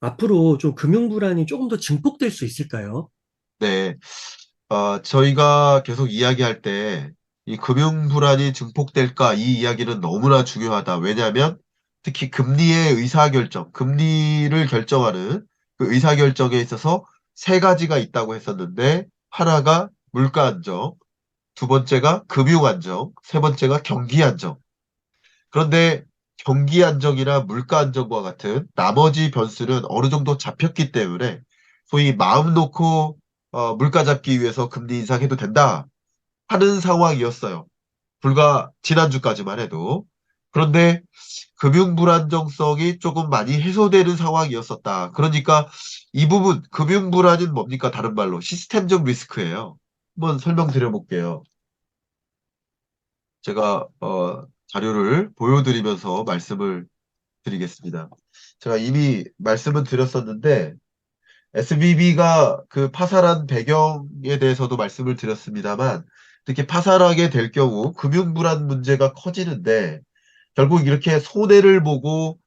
앞으로 좀 금융 불안이 조금 더 증폭될 수 있을까요? 네. 저희가 계속 이야기할 때, 이 금융 불안이 증폭될까? 이 이야기는 너무나 중요하다. 왜냐하면 특히 금리의 의사결정, 금리를 결정하는 그 의사결정에 있어서 세 가지가 있다고 했었는데, 하나가 물가 안정, 두 번째가 금융 안정, 세 번째가 경기 안정. 그런데 경기 안정이나 물가 안정과 같은 나머지 변수는 어느 정도 잡혔기 때문에 소위 마음 놓고 물가 잡기 위해서 금리 인상해도 된다 하는 상황이었어요. 불과 지난주까지만 해도. 그런데 금융 불안정성이 조금 많이 해소되는 상황이었었다. 그러니까 이 부분 금융 불안은 뭡니까? 다른 말로 시스템적 리스크예요. 한번 설명드려 볼게요. 제가 자료를 보여드리면서 말씀을 드리겠습니다. 제가 이미 말씀은 드렸었는데 SVB가 그 파산한 배경에 대해서도 말씀을 드렸습니다만 특히 파산하게 될 경우 금융불안 문제가 커지는데 결국 이렇게 손해를 보고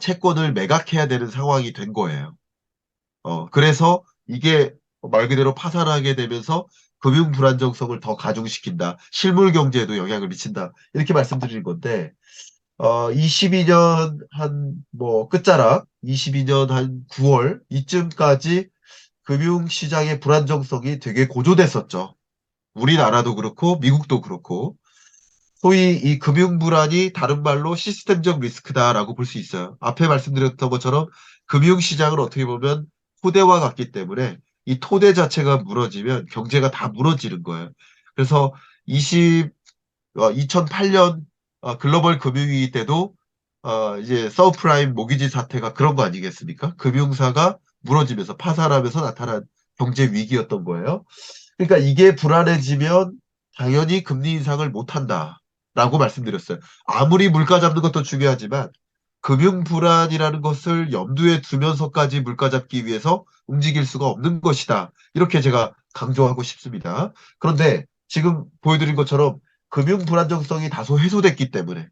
채권을 매각해야 되는 상황이 된 거예요. 그래서 이게 말 그대로 파산하게 되면서 금융 불안정성을 더 가중시킨다. 실물 경제에도 영향을 미친다. 이렇게 말씀드리는 건데 22년 한 뭐 끝자락 22년 한 9월 이쯤까지 금융시장의 불안정성이 되게 고조됐었죠. 우리나라도 그렇고 미국도 그렇고 소위 이 금융 불안이 다른 말로 시스템적 리스크다라고 볼 수 있어요. 앞에 말씀드렸던 것처럼 금융시장을 어떻게 보면 토대와 같기 때문에 이 토대 자체가 무너지면 경제가 다 무너지는 거예요. 그래서 2008년 글로벌 금융위기 때도 이제 서브프라임 모기지 사태가 그런 거 아니겠습니까? 금융사가 무너지면서 파산하면서 나타난 경제 위기였던 거예요. 그러니까 이게 불안해지면 당연히 금리 인상을 못 한다라고 말씀드렸어요. 아무리 물가 잡는 것도 중요하지만 금융 불안이라는 것을 염두에 두면서까지 물가 잡기 위해서 움직일 수가 없는 것이다. 이렇게 제가 강조하고 싶습니다. 그런데 지금 보여드린 것처럼 금융 불안정성이 다소 해소됐기 때문에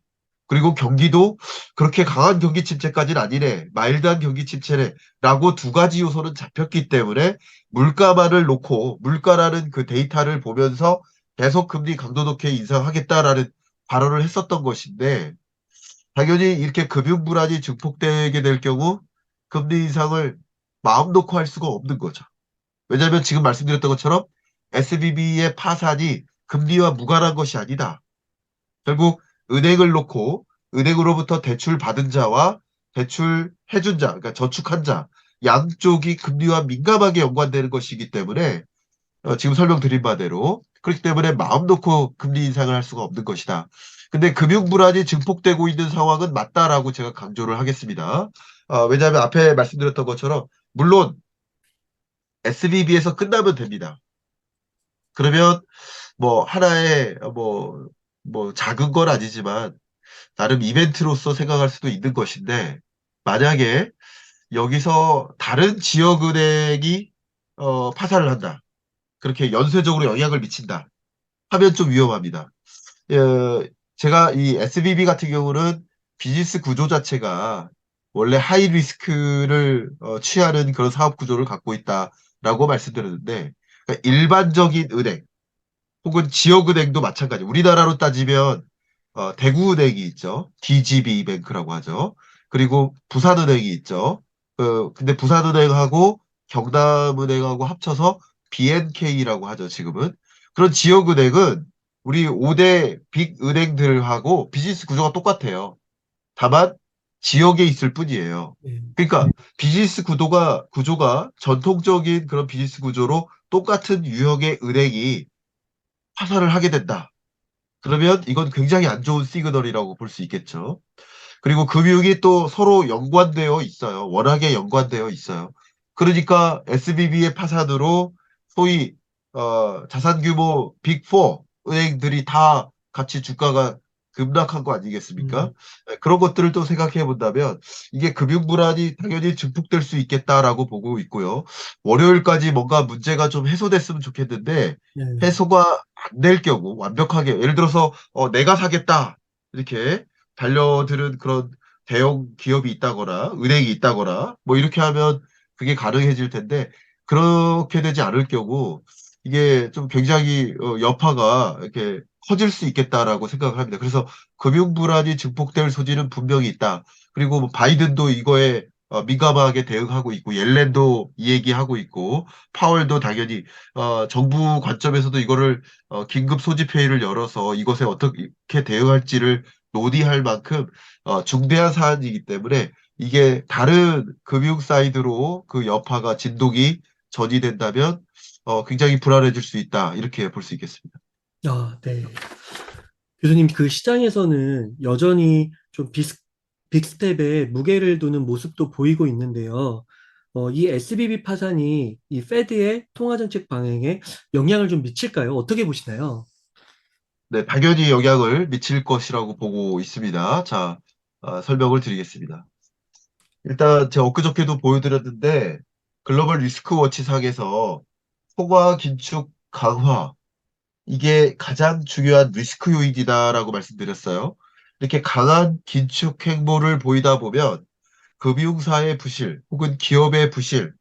그리고 경기도 그렇게 강한 경기 침체까지는 아니네. 마일드한 경기 침체네. 라고 두 가지 요소는 잡혔기 때문에 물가만을 놓고 물가라는 그 데이터를 보면서 계속 금리 강도 높게 인상하겠다라는 발언을 했었던 것인데 당연히 이렇게 금융 불안이 증폭되게 될 경우 금리 인상을 마음 놓고 할 수가 없는 거죠. 왜냐하면 지금 말씀드렸던 것처럼 SVB의 파산이 금리와 무관한 것이 아니다. 결국 은행을 놓고 은행으로부터 대출 받은 자와 대출 해준 자, 그러니까 저축한 자, 양쪽이 금리와 민감하게 연관되는 것이기 때문에 지금 설명드린 바대로 그렇기 때문에 마음 놓고 금리 인상을 할 수가 없는 것이다. 근데 금융 불안이 증폭되고 있는 상황은 맞다라고 제가 강조를 하겠습니다. 왜냐하면 앞에 말씀드렸던 것처럼 물론 SVB에서 끝나면 됩니다. 그러면 뭐 하나의 뭐 작은 건 아니지만 나름 이벤트로서 생각할 수도 있는 것인데 만약에 여기서 다른 지역은행이 파산을 한다. 그렇게 연쇄적으로 영향을 미친다. 하면 좀 위험합니다. 어, 제가 이 SVB 같은 경우는 비즈니스 구조 자체가 원래 하이 리스크를 취하는 그런 사업 구조를 갖고 있다라고 말씀드렸는데 그러니까 일반적인 은행 혹은 지역은행도 마찬가지. 우리나라로 따지면 대구은행이 있죠. DGB뱅크라고 하죠. 그리고 부산은행이 있죠. 근데 부산은행하고 경남은행하고 합쳐서 BNK라고 하죠, 지금은. 그런 지역은행은 우리 5대 빅 은행들하고 비즈니스 구조가 똑같아요. 다만 지역에 있을 뿐이에요. 네. 그러니까 비즈니스 구조가 전통적인 그런 비즈니스 구조로 똑같은 유형의 은행이 파산을 하게 된다. 그러면 이건 굉장히 안 좋은 시그널이라고 볼 수 있겠죠. 그리고 금융이 또 서로 연관되어 있어요. 워낙에 연관되어 있어요. 그러니까 SBB의 파산으로 소위 자산 규모 빅4 은행들이 다 같이 주가가 급락한 거 아니겠습니까? 음, 그런 것들을 또 생각해 본다면 이게 금융 불안이 당연히 증폭될 수 있겠다라고 보고 있고요. 월요일까지 뭔가 문제가 좀 해소됐으면 좋겠는데 네. 해소가 안 될 경우 완벽하게 예를 들어서 내가 사겠다 이렇게 달려드는 그런 대형 기업이 있다거나 은행이 있다거나 뭐 이렇게 하면 그게 가능해질 텐데 그렇게 되지 않을 경우 이게 좀 굉장히 여파가 이렇게 커질 수 있겠다라고 생각을 합니다. 그래서 금융 불안이 증폭될 소지는 분명히 있다. 그리고 뭐 바이든도 이거에 민감하게 대응하고 있고 옐렌도 이 얘기하고 있고 파월도 당연히 정부 관점에서도 이거를 긴급 소집회의를 열어서 이것에 어떻게 대응할지를 논의할 만큼 중대한 사안이기 때문에 이게 다른 금융 사이드로 그 여파가 진동이 전이된다면 굉장히 불안해질 수 있다. 이렇게 볼 수 있겠습니다. 네. 교수님, 그 시장에서는 여전히 좀 빅스텝에 무게를 두는 모습도 보이고 있는데요. 이 SBB 파산이 이 페드의 통화정책 방향에 영향을 좀 미칠까요? 어떻게 보시나요? 네, 당연히 영향을 미칠 것이라고 보고 있습니다. 자, 설명을 드리겠습니다. 일단 제가 엊그저께도 보여드렸는데 글로벌 리스크 워치 상에서 통화 긴축 강화 이게 가장 중요한 리스크 요인이다라고 말씀드렸어요. 이렇게 강한 긴축 행보를 보이다 보면 금융사의 부실 혹은 기업의 부실,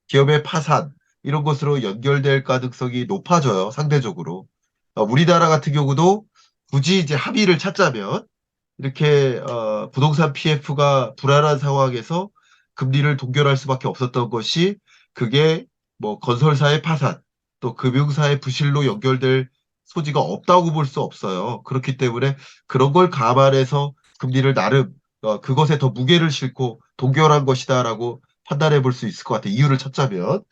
기업의 파산 이런 것으로 연결될 가능성이 높아져요. 상대적으로. 우리나라 같은 경우도 굳이 이제 합의를 찾자면 이렇게 부동산 PF가 불안한 상황에서 금리를 동결할 수밖에 없었던 것이 그게 뭐 건설사의 파산 또 금융사의 부실로 연결될 소지가 없다고 볼 수 없어요. 그렇기 때문에 그런 걸 감안해서 금리를 나름 그것에 더 무게를 싣고 동결한 것이다라고 판단해 볼 수 있을 것 같아요. 이유를 찾자면.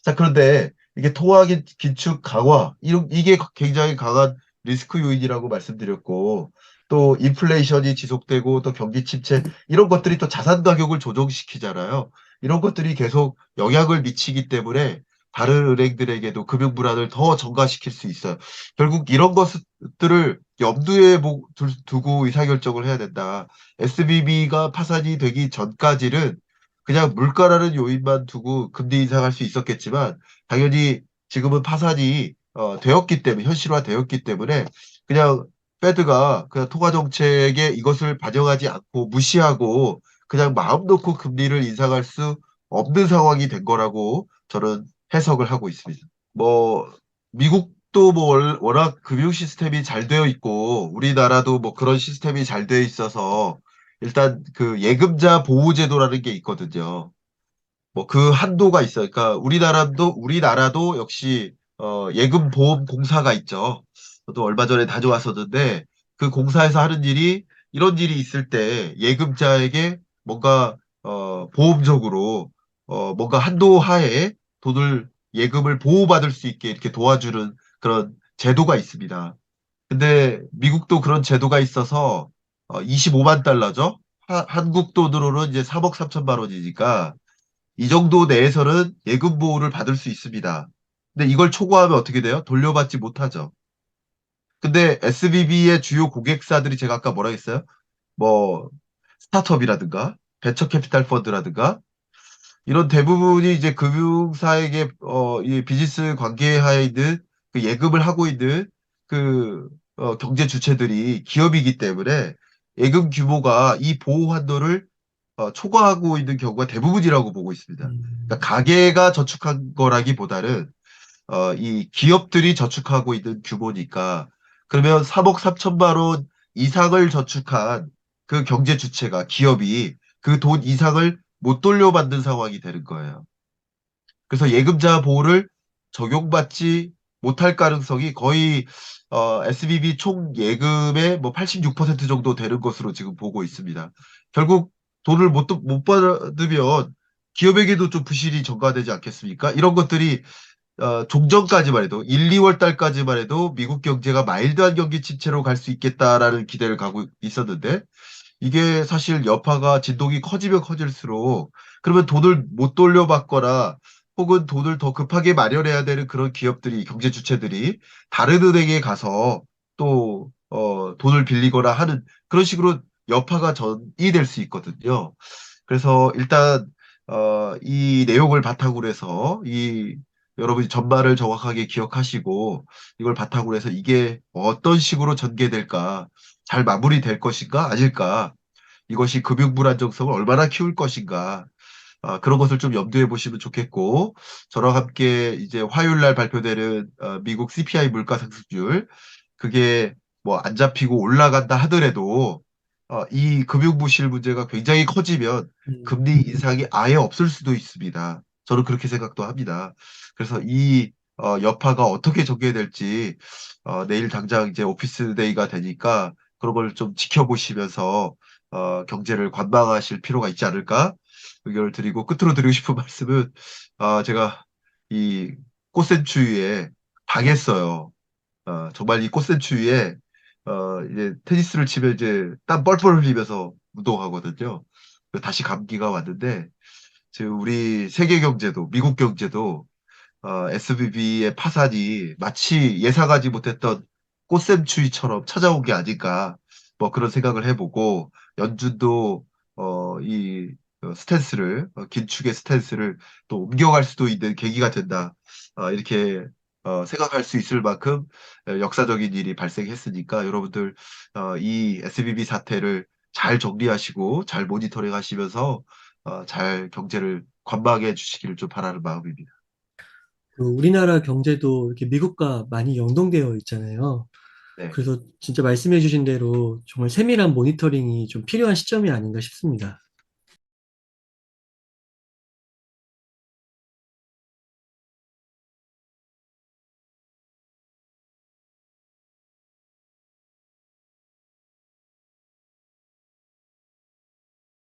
자, 그런데 이게 통화 긴축 강화 이게 굉장히 강한 리스크 요인이라고 말씀드렸고 또 인플레이션이 지속되고 또 경기 침체 이런 것들이 또 자산 가격을 조정시키잖아요. 이런 것들이 계속 영향을 미치기 때문에 다른 은행들에게도 금융 불안을 더 증가시킬 수 있어요. 결국 이런 것들을 염두에 두고 의사결정을 해야 된다. SBB가 파산이 되기 전까지는 그냥 물가라는 요인만 두고 금리 인상할 수 있었겠지만 당연히 지금은 파산이 되었기 때문에 현실화되었기 때문에 그냥 페드가 그냥 통화 정책에 이것을 반영하지 않고 무시하고 그냥 마음 놓고 금리를 인상할 수 없는 상황이 된 거라고 저는 해석을 하고 있습니다. 뭐 미국도 뭐 워낙 금융 시스템이 잘 되어 있고 우리나라도 뭐 그런 시스템이 잘 되어 있어서 일단 그 예금자 보호 제도라는 게 있거든요. 뭐 그 한도가 있어요. 그러니까 우리나라도 역시 예금 보험 공사가 있죠. 저도 얼마 전에 다녀왔었는데 그 공사에서 하는 일이 이런 일이 있을 때 예금자에게 뭔가 보험적으로 뭔가 한도 하에 돈을 예금을 보호받을 수 있게 이렇게 도와주는 그런 제도가 있습니다. 근데 미국도 그런 제도가 있어서 25만 달러죠. 한국 돈으로는 이제 3억 3천만 원이니까 이 정도 내에서는 예금 보호를 받을 수 있습니다. 근데 이걸 초과하면 어떻게 돼요? 돌려받지 못하죠. 근데 SBB의 주요 고객사들이 제가 아까 뭐라 했어요? 뭐 스타트업이라든가 벤처 캐피탈 펀드라든가 이런 대부분이 이제 금융사에게 이 비즈니스 관계하에 있는 그 예금을 하고 있는 그 경제 주체들이 기업이기 때문에 예금 규모가 이 보호 한도를 초과하고 있는 경우가 대부분이라고 보고 있습니다. 그러니까 음, 가계가 저축한 거라기보다는 이 기업들이 저축하고 있는 규모니까 그러면 3억 3천만 원 이상을 저축한 그 경제 주체가 기업이 그 돈 이상을 못 돌려받는 상황이 되는 거예요. 그래서 예금자 보호를 적용받지 못할 가능성이 거의 SBB 총 예금의 뭐 86% 정도 되는 것으로 지금 보고 있습니다. 결국 돈을 못 받으면 기업에게도 좀 부실이 전가되지 않겠습니까? 이런 것들이 종전까지만 해도 1, 2월 달까지만 해도 미국 경제가 마일드한 경기 침체로 갈 수 있겠다라는 기대를 가고 있었는데 이게 사실 여파가 진동이 커지면 커질수록 그러면 돈을 못 돌려받거나 혹은 돈을 더 급하게 마련해야 되는 그런 기업들이 경제 주체들이 다른 은행에 가서 또 돈을 빌리거나 하는 그런 식으로 여파가 전이 될 수 있거든요. 그래서 일단 이 내용을 바탕으로 해서 이 여러분이 전말을 정확하게 기억하시고 이걸 바탕으로 해서 이게 어떤 식으로 전개될까, 잘 마무리될 것인가 아닐까 이것이 금융 불안정성을 얼마나 키울 것인가. 그런 것을 좀 염두에 보시면 좋겠고, 저랑 함께 이제 화요일 날 발표되는 미국 CPI 물가 상승률, 그게 뭐 안 잡히고 올라간다 하더라도 이 금융 부실 문제가 굉장히 커지면 음, 금리 인상이 아예 없을 수도 있습니다. 저는 그렇게 생각도 합니다. 그래서 이 여파가 어떻게 전개될지 내일 당장 이제 오피스 데이가 되니까 그런 걸 좀 지켜보시면서 경제를 관망하실 필요가 있지 않을까 의견을 드리고 끝으로 드리고 싶은 말씀은 제가 이 꽃샘추위에 당했어요. 정말 이 꽃샘추위에 이제 테니스를 치면 이제 땀 뻘뻘 흘리면서 운동하거든요. 다시 감기가 왔는데 지금 우리 세계 경제도 미국 경제도 SVB의 파산이 마치 예상하지 못했던 꽃샘추위처럼 찾아온 게 아닐까 뭐 그런 생각을 해보고 연준도 이 스탠스를 긴축의 스탠스를 또 옮겨갈 수도 있는 계기가 된다. 이렇게 생각할 수 있을 만큼 역사적인 일이 발생했으니까 여러분들 이 SVB 사태를 잘 정리하시고 잘 모니터링 하시면서 잘 경제를 관망해 주시기를 좀 바라는 마음입니다. 그 우리나라 경제도 이렇게 미국과 많이 연동되어 있잖아요. 네. 그래서 진짜 말씀해주신 대로 정말 세밀한 모니터링이 좀 필요한 시점이 아닌가 싶습니다.